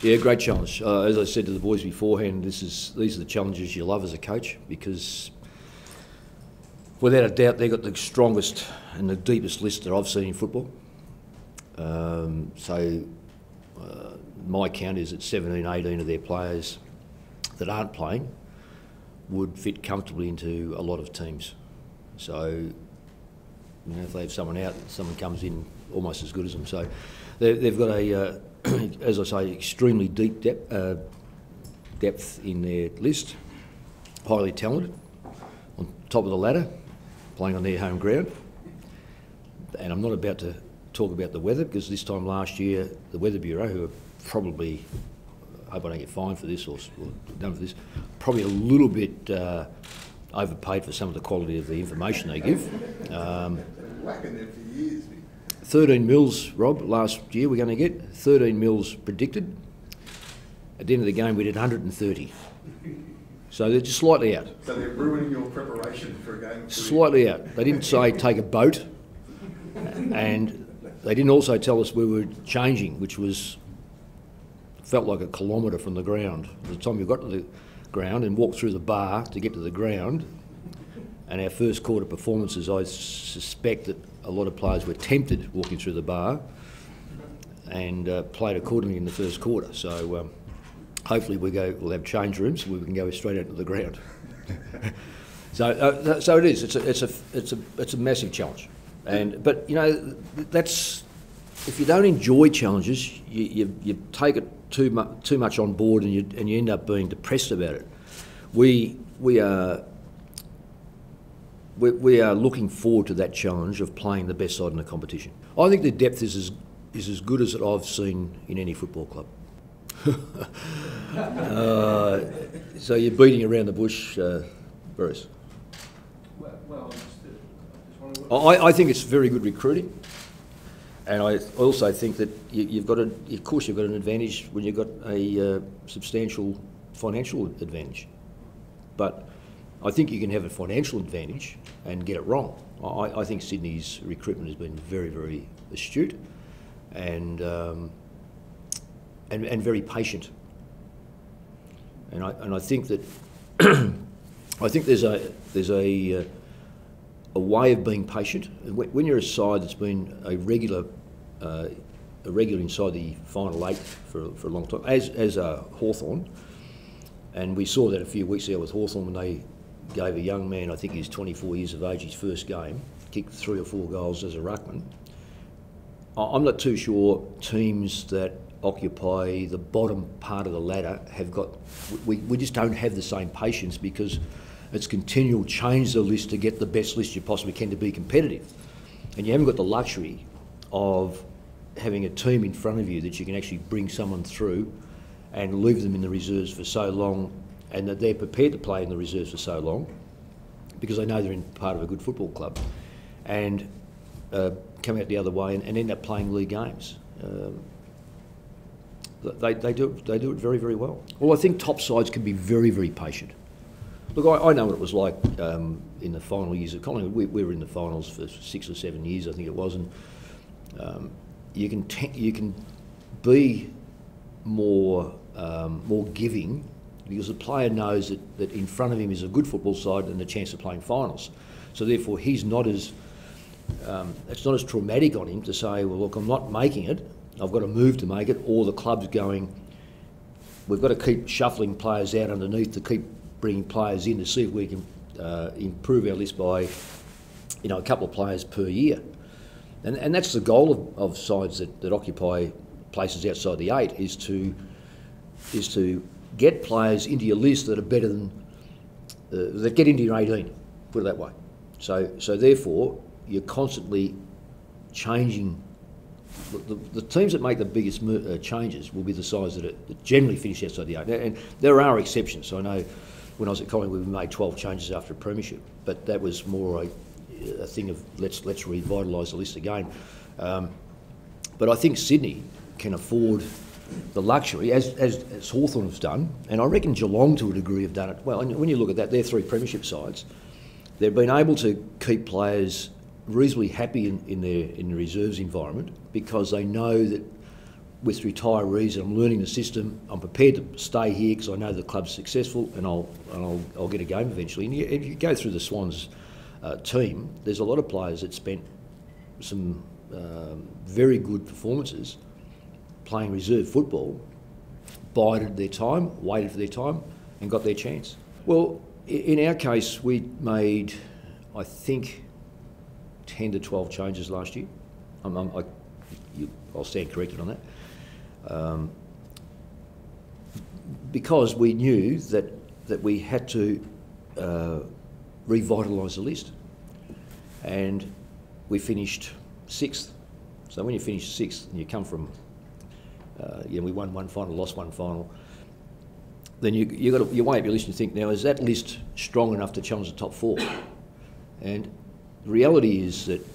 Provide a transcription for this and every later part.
Yeah, great challenge. As I said to the boys beforehand, these are the challenges you love as a coach, because without a doubt they've got the strongest and the deepest list that I've seen in football. My count is that 17, 18 of their players that aren't playing would fit comfortably into a lot of teams. So, you know, if they have someone out, someone comes in almost as good as them. So they've got a, as I say, extremely deep depth in their list, highly talented, on top of the ladder, playing on their home ground. And I'm not about to talk about the weather, because this time last year, the Weather Bureau, who are probably, I hope I don't get fined for this or done for this, probably a little bit overpaid for some of the quality of the information they give. 13 mils, Rob, last year we're going to get 13 mils predicted. At the end of the game we did 130. So they're just slightly out. So they're ruining your preparation for a game? Slightly out. They didn't say take a boat, and they didn't also tell us we were changing, which felt like a kilometre from the ground. By the time you got to the ground and walked through the bar to get to the ground, and our first quarter performances, I suspect that a lot of players were tempted walking through the bar and played accordingly in the first quarter. So hopefully we'll have change rooms where we can go straight out to the ground. So it is. It's a massive challenge. But you know, that's, if you don't enjoy challenges, you take it too much on board, and you end up being depressed about it. We are looking forward to that challenge of playing the best side in the competition. I think the depth is as good as I've seen in any football club. So you're beating around the bush, Bruce. I think it's very good recruiting, and I also think that you've got an advantage when you've got a substantial financial advantage. But I think you can have a financial advantage and get it wrong. I think Sydney's recruitment has been very, very astute and very patient. And I think that I think there's a way of being patient. When you're a side that's been a regular inside the final eight for a long time, as Hawthorn, and we saw that a few weeks ago with Hawthorn when they gave a young man, I think he's 24 years of age, his first game, kicked 3 or 4 goals as a ruckman. I'm not too sure teams that occupy the bottom part of the ladder have got, we just don't have the same patience, because it's continual change the list to get the best list you possibly can to be competitive. And you haven't got the luxury of having a team in front of you that you can actually bring someone through and leave them in the reserves for so long, and that they're prepared to play in the reserves for so long because they know they're in part of a good football club, and come out the other way and end up playing league games. They do it very, very well. Well, I think top sides can be very, very patient. Look, I know what it was like in the final years of Collingwood. We were in the finals for 6 or 7 years, I think it was, and you can be more giving, because the player knows that in front of him is a good football side and the chance of playing finals. So therefore, he's not as it's not as traumatic on him to say, well, look, I'm not making it, I've got to move to make it, or the club's going, we've got to keep shuffling players out underneath to keep bringing players in to see if we can improve our list by, you know, a couple of players per year. And that's the goal of sides that occupy places outside the 8, is to get players into your list that are better than, that get into your 18, put it that way. So therefore, you're constantly changing. The teams that make the biggest changes will be the sides that generally finish outside the 8. And there are exceptions. So I know when I was at Collingwood, we made 12 changes after a premiership, but that was more a thing of let's revitalise the list again. But I think Sydney can afford the luxury, as Hawthorn has done, and I reckon Geelong to a degree have done it well. And when you look at that, they're 3 premiership sides. They've been able to keep players reasonably happy in the reserves environment, because they know that with retirees, and I'm learning the system. I'm prepared to stay here because I know the club's successful, and I'll get a game eventually. And if you go through the Swans team, there's a lot of players that spent some very good performances playing reserve football, bided their time, waited for their time, and got their chance. Well, in our case, we made, I think, 10 to 12 changes last year. I'll stand corrected on that. Because we knew that we had to revitalise the list. And we finished 6th. So when you finish 6th and you come from, we won one final, lost one final, then you weigh up your list and think, now, is that list strong enough to challenge the top 4? And the reality is that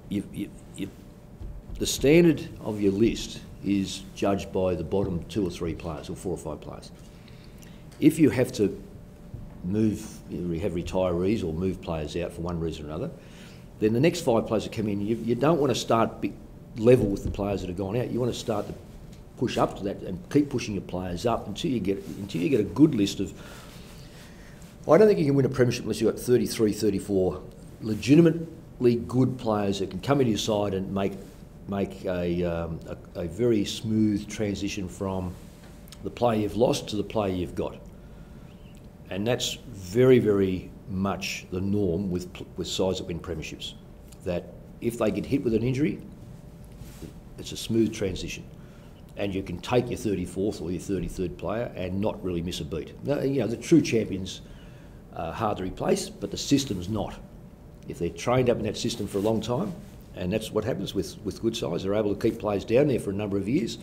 the standard of your list is judged by the bottom 2 or 3 players, or 4 or 5 players. If you have to move, you have retirees or move players out for one reason or another, then the next 5 players that come in, you don't want to start level with the players that have gone out. You want to start to push up to that and keep pushing your players up until you get a good list of. I don't think you can win a premiership unless you've got 33, 34 legitimately good players that can come into your side and make a very smooth transition from the player you've lost to the player you've got. And that's very, very much the norm with sides that win premierships. That if they get hit with an injury, it's a smooth transition. And you can take your 34th or your 33rd player and not really miss a beat. Now, the true champions are hard to replace, but the system's not. If they're trained up in that system for a long time, and that's what happens with good sides, they're able to keep players down there for a number of years,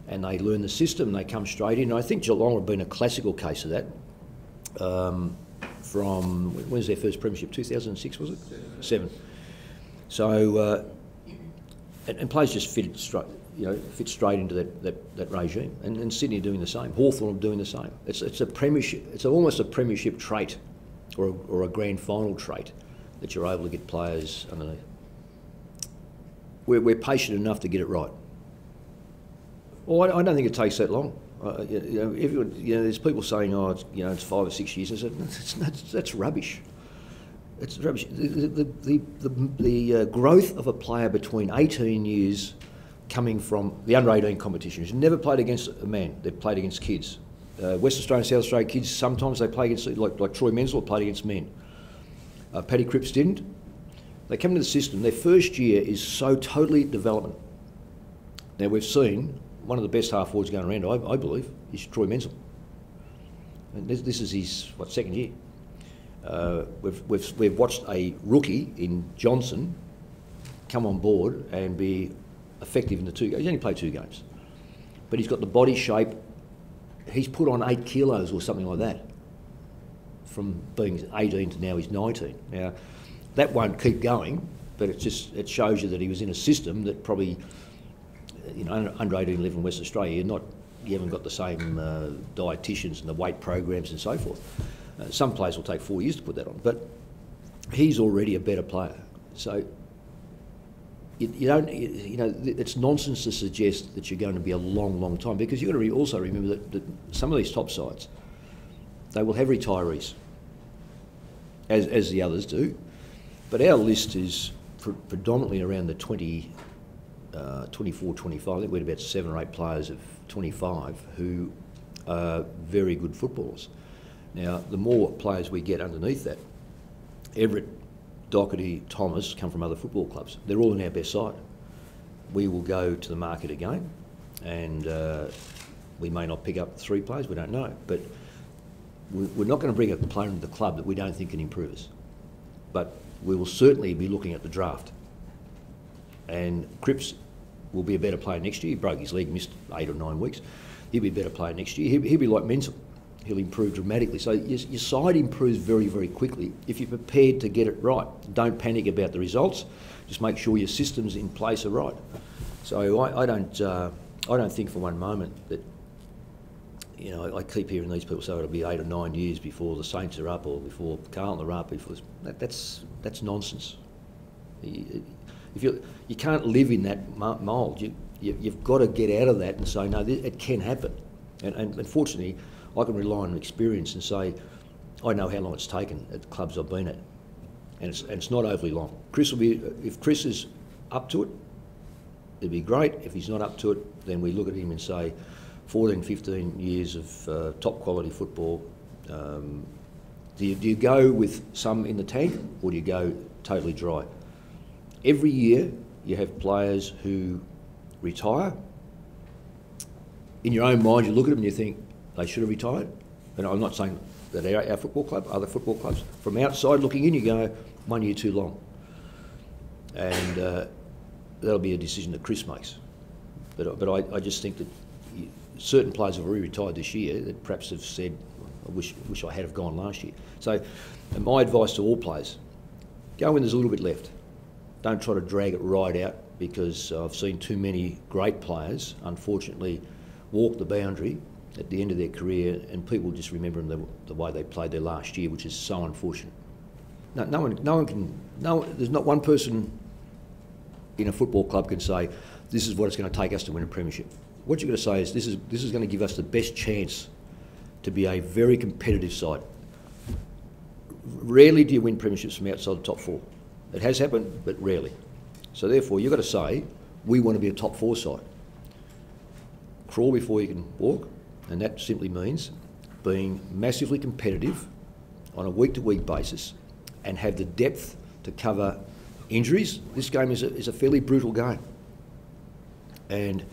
and they learn the system and they come straight in. And I think Geelong have been a classical case of that. From, when was their first premiership? 2006, was it? 7. So, and players just fit straight into that regime. And Sydney are doing the same. Hawthorn are doing the same. It's a premiership. It's almost a premiership trait, or a grand final trait, that you're able to get players underneath. We're patient enough to get it right. Well, I don't think it takes that long. Everyone, there's people saying, it's 5 or 6 years. I said, that's rubbish. It's rubbish. The growth of a player between 18 years coming from the under-18 competition, who's never played against a man, they've played against kids. West Australian, South Australian kids, sometimes they play against, like Troy Menzel played against men. Paddy Cripps didn't. They come into the system, their first year is so totally development. Now, we've seen one of the best half forwards going around, I believe, is Troy Menzel. And this is his, second year. We've watched a rookie in Johnson come on board and be effective in the 2 games. He's only played 2 games. But he's got the body shape. He's put on 8 kilos or something like that from being 18 to now he's 19. Now, that won't keep going, but it shows you that he was in a system that probably, under 18 level in West Australia, you haven't got the same dietitians and the weight programs and so forth. Some players will take 4 years to put that on, but he's already a better player. So it's nonsense to suggest that you're going to be a long, long time, because you've got to also remember that some of these top sides, they will have retirees, as the others do. But our list is predominantly around the 24, 25. I think we had about 7 or 8 players of 25 who are very good footballers. Now, the more players we get underneath that, Everett, Doherty, Thomas come from other football clubs. They're all in our best side. We will go to the market again, and we may not pick up 3 players, we don't know. But we're not going to bring a player into the club that we don't think can improve us. But we will certainly be looking at the draft. And Cripps will be a better player next year. He broke his leg, missed 8 or 9 weeks. He'll be a better player next year. He'll be like Menzel. He'll improve dramatically. So your side improves very, very quickly if you're prepared to get it right. Don't panic about the results. Just make sure your systems in place are right. So I don't think for one moment that, I keep hearing these people say it'll be 8 or 9 years before the Saints are up, or before Carlton are up. That's nonsense. You can't live in that mould. You've got to get out of that and say, no, it can happen. And unfortunately, I can rely on experience and say, I know how long it's taken at the clubs I've been at, and it's not overly long. If Chris is up to it, it'd be great. If he's not up to it, then we look at him and say, 14, 15 years of top quality football. Do you go with some in the tank, or do you go totally dry? Every year you have players who retire. In your own mind, you look at them and you think they should have retired. And I'm not saying that our football club, other football clubs, from outside looking in, you go, 1 year too long. And that'll be a decision that Chris makes. But I just think that certain players have already retired this year that perhaps have said, I wish I had have gone last year. So my advice to all players, go when there's a little bit left. Don't try to drag it right out, because I've seen too many great players, unfortunately, walk the boundary at the end of their career, and people just remember them the way they played their last year, which is so unfortunate. No one can. There's not one person in a football club can say, this is what it's going to take us to win a premiership. What you've got to say is, this is going to give us the best chance to be a very competitive side. Rarely do you win premierships from outside the top four. It has happened, but rarely. So therefore, you've got to say, we want to be a top four side. Crawl before you can walk, and that simply means being massively competitive on a week-to-week basis and have the depth to cover injuries. This game is a fairly brutal game, and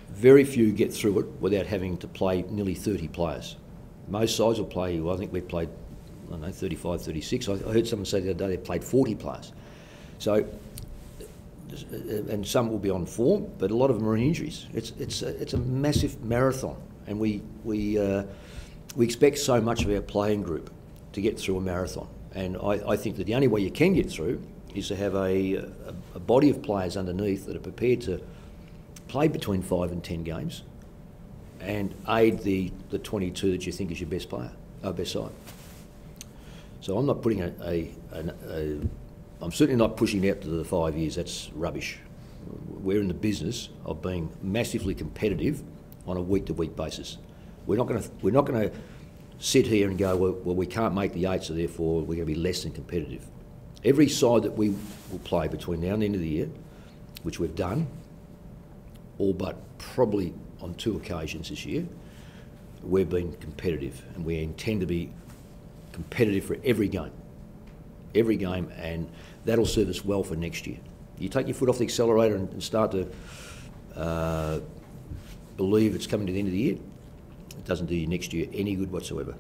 very few get through it without having to play nearly 30 players. Most sides will play, well, I think we played, I don't know, 35, 36. I heard someone say the other day they played 40 players. So, and some will be on form, but a lot of them are in injuries. It's a massive marathon, and we expect so much of our playing group to get through a marathon. And I think that the only way you can get through is to have a body of players underneath that are prepared to play between 5 and 10 games and aid the 22 that you think is your best player, best side. So I'm not putting I'm certainly not pushing it out to the 5 years. That's rubbish. We're in the business of being massively competitive on a week-to-week basis. We're not going to sit here and go, well, we can't make the 8, so therefore we're going to be less than competitive. Every side that we will play between now and the end of the year, which we've done, all but probably on 2 occasions this year, we've been competitive, and we intend to be competitive for every game, and that'll serve us well for next year. You take your foot off the accelerator and start to believe it's coming to the end of the year, it doesn't do you next year any good whatsoever.